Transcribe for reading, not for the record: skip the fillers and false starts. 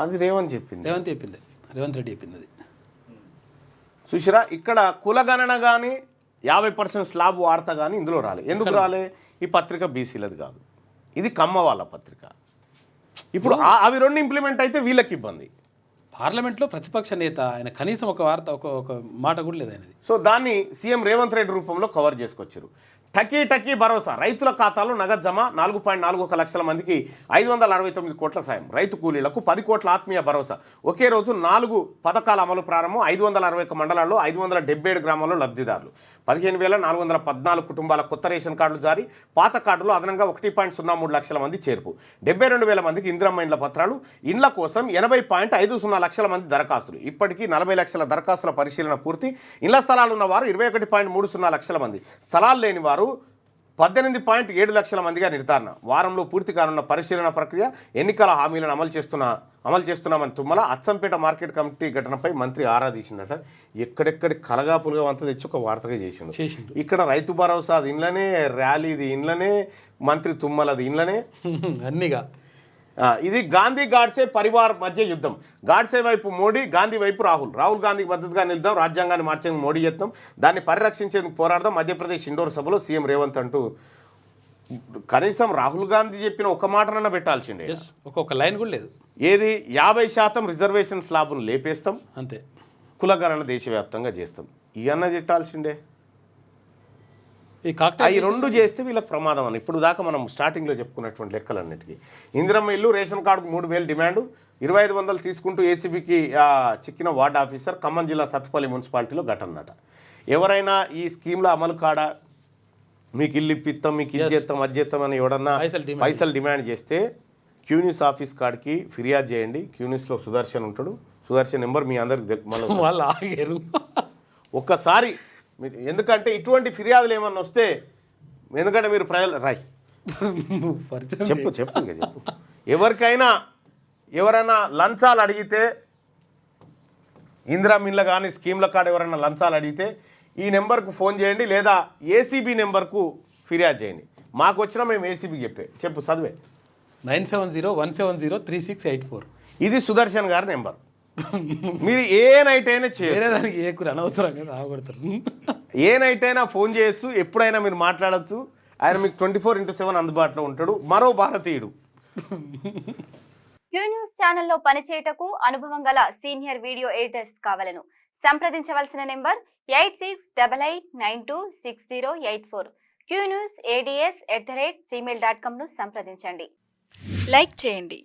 అది రేవంత్ చెప్పింది, రేవంత్ రెడ్డి చెప్పింది అది. చూసిరా ఇక్కడ కులగణన కానీ 50% స్లాబ్ వార్త కానీ ఇందులో రాలే. ఎందుకు రాలే? ఈ పత్రిక బీసీలది కాదు, ఇది కమ్మ వాళ్ళ పత్రిక. ఇప్పుడు అవి రెండు ఇంప్లిమెంట్ అయితే వీళ్ళకి ఇబ్బంది. పార్లమెంట్లో ప్రతిపక్ష నేత ఆయన కనీసం ఒక వార్త ఒక మాట కూడా లేదు ఆయనది. సో దాన్ని సీఎం రేవంత్ రెడ్డి రూపంలో కవర్ చేసుకొచ్చారు. టకీ భరోసా, రైతుల ఖాతాలో నగదు జమ 4.41 లక్షల మందికి 569 కోట్ల సాయం, రైతు కూలీలకు 10 కోట్ల ఆత్మీయ భరోసా. ఒకే రోజు 4 పథకాల అమలు ప్రారంభం. 561 మండలాల్లో 577 గ్రామాల్లో లబ్ధిదారులు. 15,414 కుటుంబాల కొత్త రేషన్ కార్డులు జారీ. పాత కార్డులు అదనంగా 1.03 లక్షల మంది చేర్పు. 72,000 మందికి ఇందిరమ్మ ఇండ్ల పత్రాలు. ఇండ్ల కోసం 80.50 లక్షల మంది దరఖాస్తులు. ఇప్పటికీ 40 లక్షల దరఖాస్తుల పరిశీలన పూర్తి. ఇండ్ల స్థలాలు ఉన్నవారు 21.30 లక్షల మంది, స్థలాలు లేని వారు 18.7 లక్షల మందిగా నిర్ధారణ. వారంలో పూర్తి కానున్న పరిశీలన ప్రక్రియ. ఎన్నికల హామీలను అమలు చేస్తున్నామని తుమ్మల. అచ్చంపేట మార్కెట్ కమిటీ ఘటనపై మంత్రి ఆరాధించిందట. ఎక్కడెక్కడి కలగాపులుగా అంతా తెచ్చి ఒక వార్తగా చేసిండు. ఇక్కడ రైతు భరోసా అది ఇండ్లనే, ర్యాలీది ఇండ్లనే, మంత్రి తుమ్మలది ఇండ్లనే అన్నిగా. ఇది గాంధీ గాడ్సే పరివార్ మధ్య యుద్ధం. గాడ్సే వైపు మోడీ, గాంధీ వైపు రాహుల్ గాంధీకి మద్దతుగా నిలుద్దాం, రాజ్యాంగాన్ని మార్చేందుకు మోడీ యత్నం, దాన్ని పరిరక్షించేందుకు పోరాడదాం. మధ్యప్రదేశ్ ఇండోర్ సభలో సీఎం రేవంత్ అంటూ. కనీసం రాహుల్ గాంధీ చెప్పిన ఒక మాటనన్నా పెట్టాల్సిండే, ఒక్కొక్క లైన్ కూడా లేదు. ఏది 50% రిజర్వేషన్ స్లాబ్ను లేపేస్తాం, అంతే, కులగణన దేశవ్యాప్తంగా చేస్తాం, ఇవన్నా చెప్పాల్సిండే. ఈ రెండు చేస్తే వీళ్ళకి ప్రమాదం అని ఇప్పుడు దాకా మనం స్టార్టింగ్లో చెప్పుకున్నటువంటి లెక్కలన్నిటికీ. ఇందిరమ్మ ఇల్లు, రేషన్ కార్డుకు 3,000 డిమాండు, 2,500 తీసుకుంటూ ఏసీబీకి చిక్కిన వార్డ్ ఆఫీసర్. ఖమ్మం జిల్లా సత్తుపల్లి మున్సిపాలిటీలో ఘటనట. ఎవరైనా ఈ స్కీమ్లో అమలు కాడ మీకు ఇల్లు ఇప్పిస్తాం, మీకు ఇది చేస్తాం, అది చేస్తాం అని ఎవడన్నా పైసలు డిమాండ్ చేస్తే క్యూన్యూస్ ఆఫీస్ కాడికి ఫిర్యాదు చేయండి. క్యూన్యూస్లో సుదర్శన్ ఉంటాడు. సుదర్శన్ నెంబర్ మీ అందరికి మళ్ళీ ఒక్కసారి మీరు, ఎందుకంటే ఇటువంటి ఫిర్యాదులు ఏమన్నా వస్తే, ఎందుకంటే మీరు ప్రజలు చెప్పు ఎవరైనా లంచాలు అడిగితే, ఇందిరా మిల్ల కానీ స్కీమ్ల కాడ ఎవరైనా లంచాలు అడిగితే ఈ నెంబర్కు ఫోన్ చేయండి, లేదా ఏసీబీ నెంబర్కు ఫిర్యాదు చేయండి. మాకు వచ్చినా మేము ఏసీబీ చెప్పు చదివే 9701703684. ఇది సుదర్శన్ గారి నెంబర్. మీరు ఏ నైట్ అయినా చేయొచ్చు, ఏ నైట్ అయినా ఫోన్ చేయొచ్చు, ఎప్పుడైనా మీరు మాట్లాడచ్చు. ఆయన మీకు 24/7 అందుబాటులో ఉంటాడు. మరో భారతీయుడు. క్యూ న్యూస్ ఛానల్లో పనిచేయటకు అనుభవం గల సీనియర్ వీడియో ఎడిటర్స్ కావాలను సంప్రదించవలసిన నెంబర్ 8688926084. qnews@gmail.com ను సంప్రదించండి. లైక్ చేయండి.